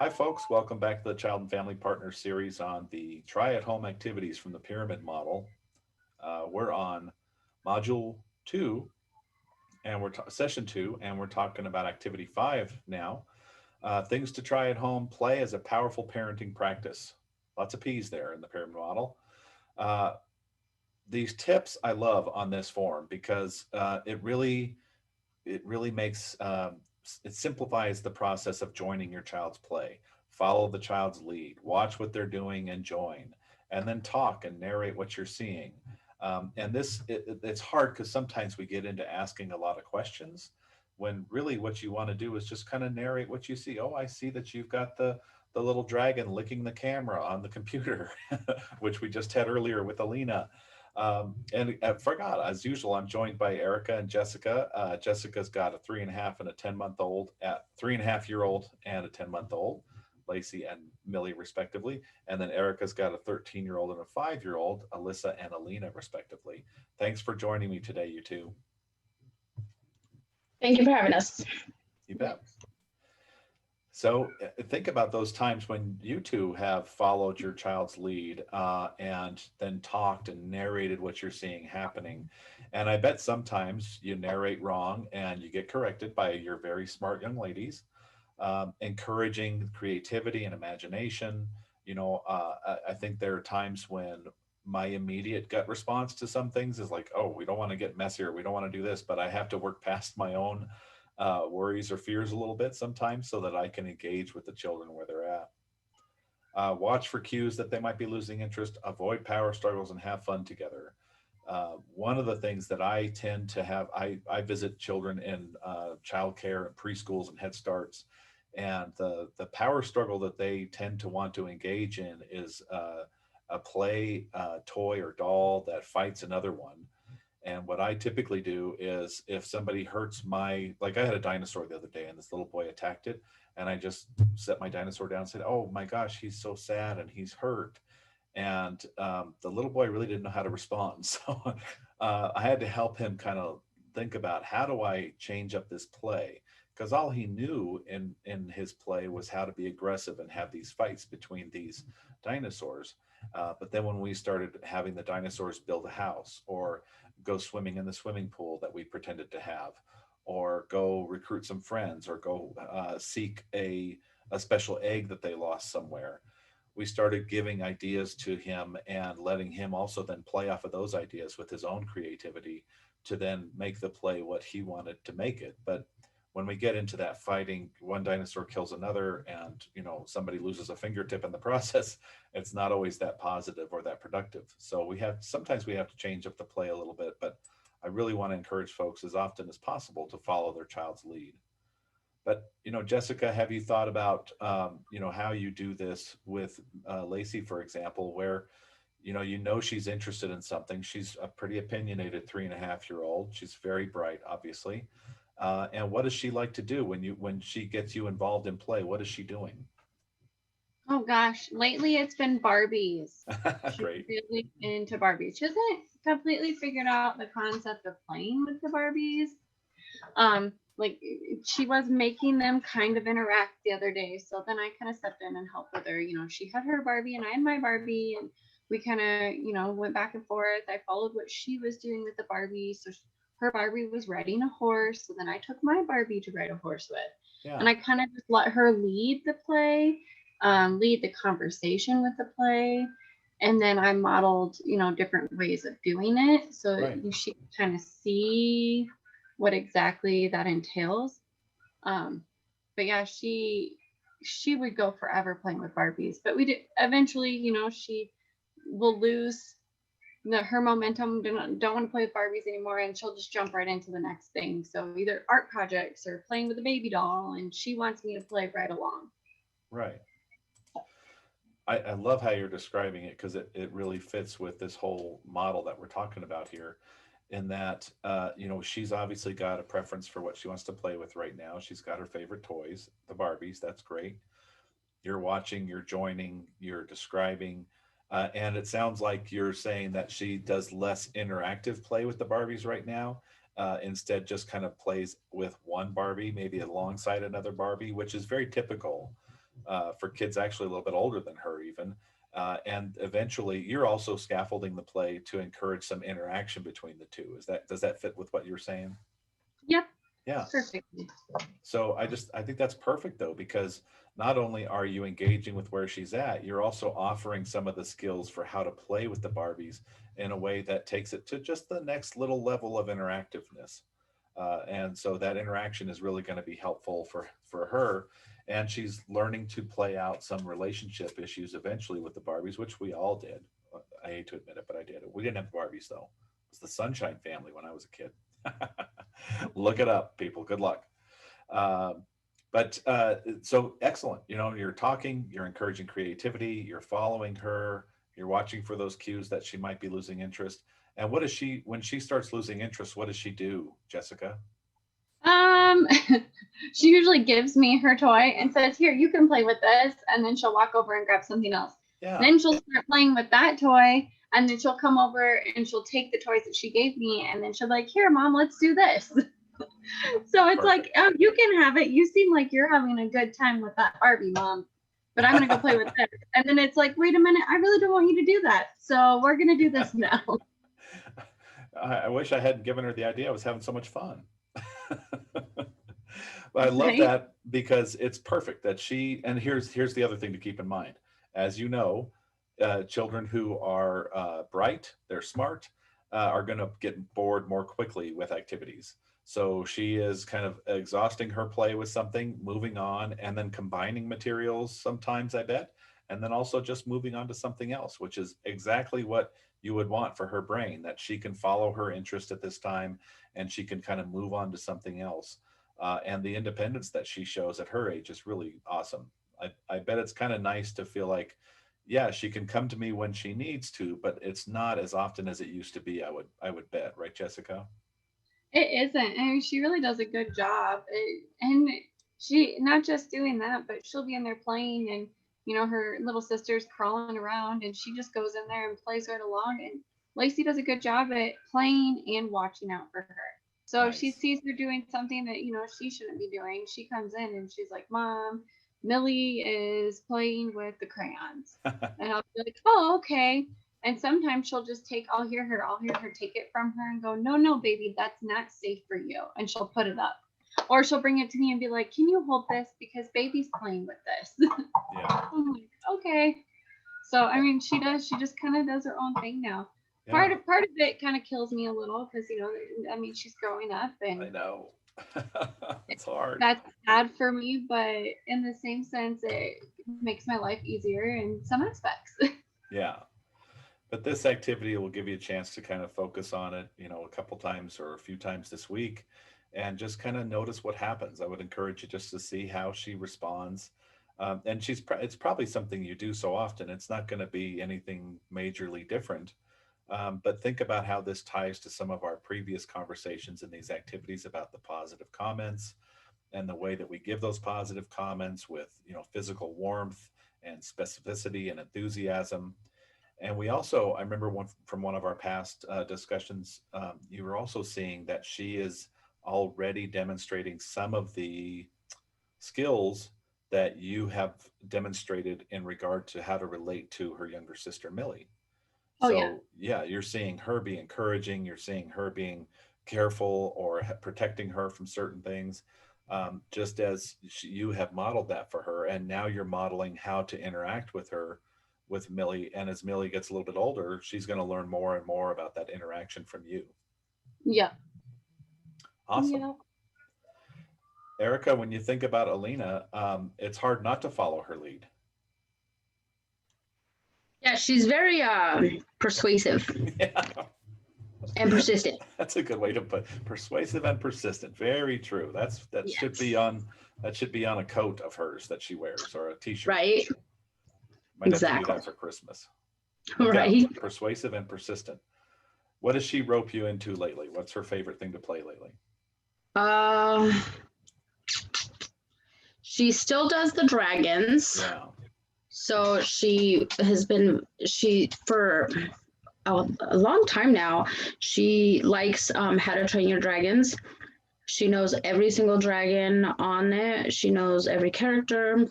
Hi, folks. Welcome back to the Child and Family Partner series on the Try at Home activities from the pyramid model. We're on module two, and session two, and we're talking about activity five now. Things to try at home, play as a powerful parenting practice. Lots of P's there in the pyramid model. Uh, these tips I love on this form because it really makes it simplifies the process of joining your child's play. Follow the child's lead, watch what they're doing and join, and then talk and narrate what you're seeing. And it's hard because sometimes we get into asking a lot of questions when really what you want to do is just kind of narrate what you see. Oh, I see that you've got the little dragon licking the camera on the computer, which we just had earlier with Alina. And I forgot, as usual, I'm joined by Erica and Jessica. Jessica's got a 3.5 and a 10-month old, at 3.5 year old and a 10-month old, Lacey and Millie, respectively. And then Erica's got a 13-year old and a 5-year old, Alyssa and Alina, respectively. Thanks for joining me today, you two. Thank you for having us. You bet. So think about those times when you two have followed your child's lead and then talked and narrated what you're seeing happening. And I bet sometimes you narrate wrong and you get corrected by your very smart young ladies, encouraging creativity and imagination. I think there are times when my immediate gut response to some things is like, oh, we don't want to get messier. We don't want to do this, but I have to work past my own worries or fears a little bit sometimes so that I can engage with the children where they're at. Watch for cues that they might be losing interest, avoid power struggles, and have fun together. One of the things that I tend to have, I visit children in childcare and preschools and Head Starts, and the power struggle that they tend to want to engage in is a play, toy, or doll that fights another one. And what I typically do is if somebody hurts like I had a dinosaur the other day and this little boy attacked it, and I just set my dinosaur down and said, oh my gosh, he's so sad and he's hurt. And the little boy really didn't know how to respond. So I had to help him kind of think about how do I change up this play? Because all he knew in his play was how to be aggressive and have these fights between these dinosaurs. But then when we started having the dinosaurs build a house or go swimming in the swimming pool that we pretended to have, or go recruit some friends, or go seek a special egg that they lost somewhere, we started giving ideas to him and letting him also then play off of those ideas with his own creativity to then make the play what he wanted to make it. But when we get into that fighting, one dinosaur kills another, and somebody loses a fingertip in the process, it's not always that positive or that productive. So sometimes we have to change up the play a little bit, but I really want to encourage folks as often as possible to follow their child's lead. But Jessica, have you thought about how you do this with Lacey, for example, where she's interested in something. She's a pretty opinionated 3.5 year old. She's very bright, obviously. And what does she like to do when she gets you involved in play? What is she doing? Oh gosh, lately it's been Barbies. She's Great. really into Barbies. She hasn't completely figured out the concept of playing with the Barbies. Like she was making them kind of interact the other day. So then I kind of stepped in and helped with her. She had her Barbie and I had my Barbie, and we kind of, went back and forth. I followed what she was doing with the Barbie. So her Barbie was riding a horse. So then I took my Barbie to ride a horse with. Yeah. And I kind of just let her lead the play, lead the conversation with the play. And then I modeled, different ways of doing it. So Right. she kind of see what exactly that entails. But yeah, she would go forever playing with Barbies. But we did eventually, she will lose her momentum. Don't want to play with Barbies anymore, and she'll just jump right into the next thing. So either art projects or playing with a baby doll, and she wants me to play right along. Right. I love how you're describing it because it really fits with this whole model that we're talking about here. In that, she's obviously got a preference for what she wants to play with right now. She's got her favorite toys, the Barbies. That's great. You're watching, you're joining, you're describing. And it sounds like you're saying that she does less interactive play with the Barbies right now. Instead, just kind of plays with one Barbie, maybe alongside another Barbie, which is very typical for kids actually a little bit older than her even. And eventually you're also scaffolding the play to encourage some interaction between the two. Does that fit with what you're saying? Yep, Yeah. perfectly. So I think that's perfect though, because not only are you engaging with where she's at, you're also offering some of the skills for how to play with the Barbies in a way that takes it to just the next little level of interactiveness. And so that interaction is really going to be helpful for her. And she's learning to play out some relationship issues eventually with the Barbies, which we all did. I hate to admit it, but I did it. We didn't have the Barbies though. It was the Sunshine Family when I was a kid. Look it up, people. Good luck. Um, but so excellent. You know, you're talking, you're encouraging creativity, you're following her, you're watching for those cues that she might be losing interest. And what does she, when she starts losing interest, what does she do, Jessica? Um, she usually gives me her toy and says, "Here, you can play with this," and then she'll walk over and grab something else. Yeah. Then she'll start playing with that toy, and then she'll come over and she'll take the toys that she gave me, and then she'll be like, "Here, Mom, let's do this." So it's like, "Oh, you can have it. You seem like you're having a good time with that Barbie, Mom, but I'm gonna go play with this." And then it's like, "Wait a minute, I really don't want you to do that. So we're gonna do this now." I wish I hadn't given her the idea. I was having so much fun. But I love Right? that because it's perfect that she, and here's the other thing to keep in mind. As you know, children who are bright, they're smart, are going to get bored more quickly with activities. So she is kind of exhausting her play with something, moving on, and then combining materials sometimes, I bet, and then also just moving on to something else, which is exactly what you would want for her brain, that she can follow her interest at this time and she can kind of move on to something else. And the independence that she shows at her age is really awesome. I bet it's kind of nice to feel like, yeah, she can come to me when she needs to, but it's not as often as it used to be. I would bet, right, Jessica? It isn't. I mean, she really does a good job. And she, not just doing that, but she'll be in there playing, and, her little sister's crawling around, and she just goes in there and plays right along. And Lacey does a good job at playing and watching out for her. So if she Nice. sees her doing something that, she shouldn't be doing, she comes in and she's like, "Mom, Millie is playing with the crayons." And I'll be like, "Oh, okay." And sometimes I'll hear her take it from her and go, "No, no, baby, that's not safe for you." And she'll put it up. Or she'll bring it to me and be like, "Can you hold this? Because baby's playing with this." Yeah. I'm like, "Okay." So, I mean, she just kind of does her own thing now. Yeah. Part of it kind of kills me a little because, I mean, she's growing up I and know. It's hard. that's sad for me, but in the same sense, it makes my life easier in some aspects. Yeah. But this activity will give you a chance to kind of focus on it, a couple times or a few times this week and just kind of notice what happens. I would encourage you just to see how she responds. And it's probably something you do so often. It's not going to be anything majorly different. But think about how this ties to some of our previous conversations in these activities about the positive comments and the way that we give those positive comments with, physical warmth and specificity and enthusiasm. And we also, I remember from one of our past discussions, you were also seeing that she is already demonstrating some of the skills that you have demonstrated in regard to how to relate to her younger sister, Millie. Oh, yeah. So, yeah, you're seeing her be encouraging, you're seeing her being careful or protecting her from certain things, just as you have modeled that for her. And now you're modeling how to interact with her, with Millie. And as Millie gets a little bit older, she's going to learn more and more about that interaction from you. Yeah. Awesome. Yeah. Erica, when you think about Alina, it's hard not to follow her lead. Yeah, she's very persuasive Yeah. and persistent. That's a good way to put persuasive and persistent. Very true. That Yes. should be on a coat of hers that she wears or a t-shirt. Right. Might have to do Exactly. that for Christmas. But Right. yeah, persuasive and persistent. What does she rope you into lately? What's her favorite thing to play lately? She still does the dragons. Yeah. So for a long time now, she likes How to Train Your Dragons. She knows every single dragon on it. She knows every character.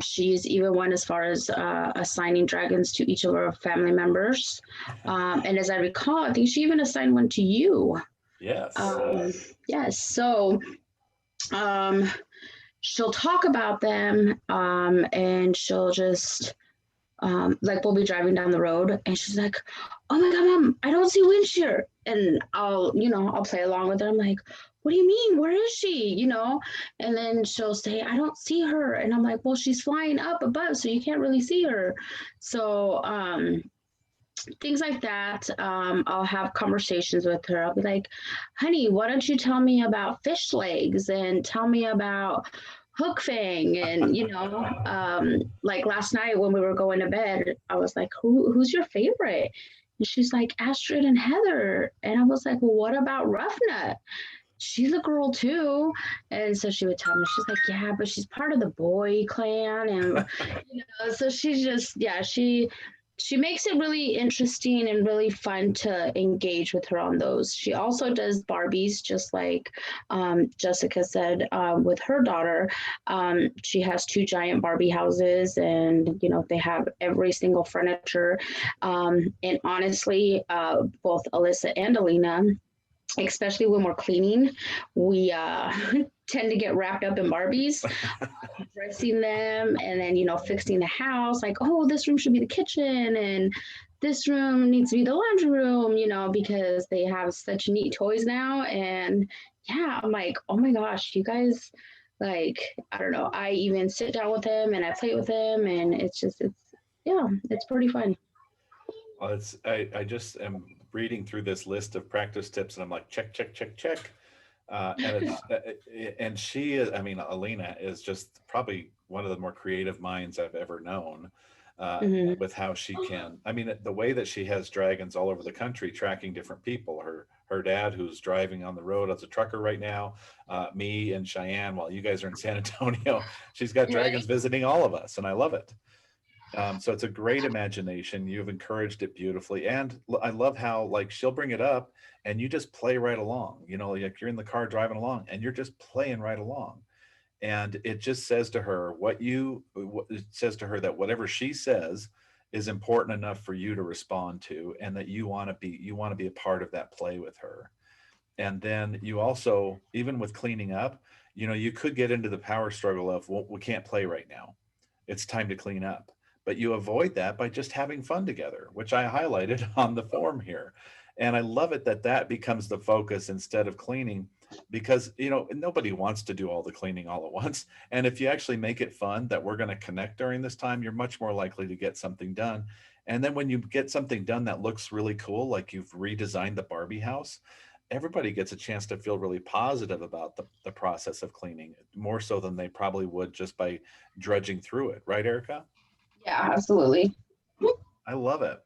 She's even went as far as assigning dragons to each of our family members. And as I recall, I think she even assigned one to you. Yes. Yes. So she'll talk about them, and she'll just like we'll be driving down the road and she's like, oh my god, mom, I don't see Windshear. And I'll play along with her. I'm like, what do you mean, where is she, and then she'll say, I don't see her. And I'm like, well, she's flying up above, so you can't really see her. So things like that. I'll have conversations with her. I'll be like, honey, why don't you tell me about fish legs and tell me about hook fang? And like last night when we were going to bed, I was like, who's your favorite? And she's like, Astrid and Heather. And I was like, well, what about Roughnut? She's a girl too. And so she would tell me, she's like, yeah, but she's part of the boy clan. And so she's just, yeah, she makes it really interesting and really fun to engage with her on those. She also does Barbies, just like Jessica said, with her daughter. She has 2 giant Barbie houses, and they have every single furniture. And honestly, both Alyssa and Alina, especially when we're cleaning, we tend to get wrapped up in Barbies, dressing them, and then fixing the house. Like, oh, this room should be the kitchen, and this room needs to be the laundry room, because they have such neat toys now. And yeah, I'm like, oh my gosh, you guys, like, I don't know. I even sit down with them and I play with them, and it's pretty fun. Well, I just am reading through this list of practice tips, and I'm like, check, check, check, check. And she is, I mean, Alina is just probably one of the more creative minds I've ever known, with how she can, I mean, the way that she has dragons all over the country tracking different people. Her dad, who's driving on the road as a trucker right now, me and Cheyenne, while you guys are in San Antonio, she's got dragons visiting all of us, and I love it. So it's a great imagination. You've encouraged it beautifully. And I love how, like, she'll bring it up and you just play right along, like you're in the car driving along and you're just playing right along. And it just says to her it says to her that whatever she says is important enough for you to respond to, and that you want to be a part of that play with her. And then you also, even with cleaning up, you could get into the power struggle of, well, we can't play right now. It's time to clean up. But you avoid that by just having fun together, which I highlighted on the form here. And I love it that becomes the focus instead of cleaning, because, nobody wants to do all the cleaning all at once. And if you actually make it fun that we're going to connect during this time, you're much more likely to get something done. And then when you get something done that looks really cool, like you've redesigned the Barbie house, everybody gets a chance to feel really positive about the process of cleaning, more so than they probably would just by drudging through it. Right, Erica? Yeah, absolutely. I love it.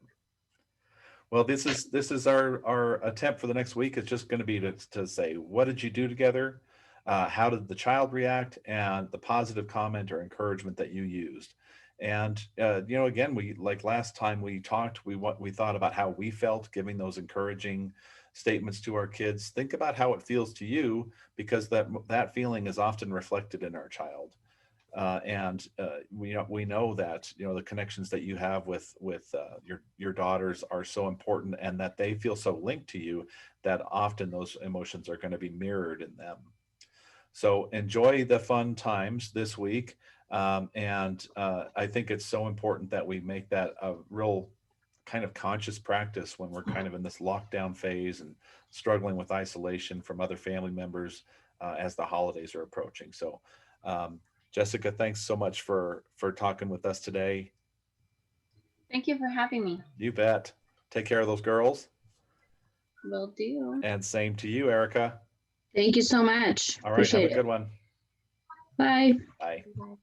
Well, this is our attempt for the next week. It's just going to be to say, what did you do together? How did the child react? And the positive comment or encouragement that you used. And again, we, like last time we talked, we thought about how we felt giving those encouraging statements to our kids. Think about how it feels to you, because that feeling is often reflected in our child. And we know that the connections that you have with your daughters are so important, and that they feel so linked to you that often those emotions are going to be mirrored in them. So enjoy the fun times this week, and I think it's so important that we make that a real kind of conscious practice when we're kind of in this lockdown phase and struggling with isolation from other family members as the holidays are approaching. So Jessica, thanks so much for talking with us today. Thank you for having me. You bet. Take care of those girls. Will do. And same to you, Erica. Thank you so much. All right, have a good one. Bye. Bye. Bye.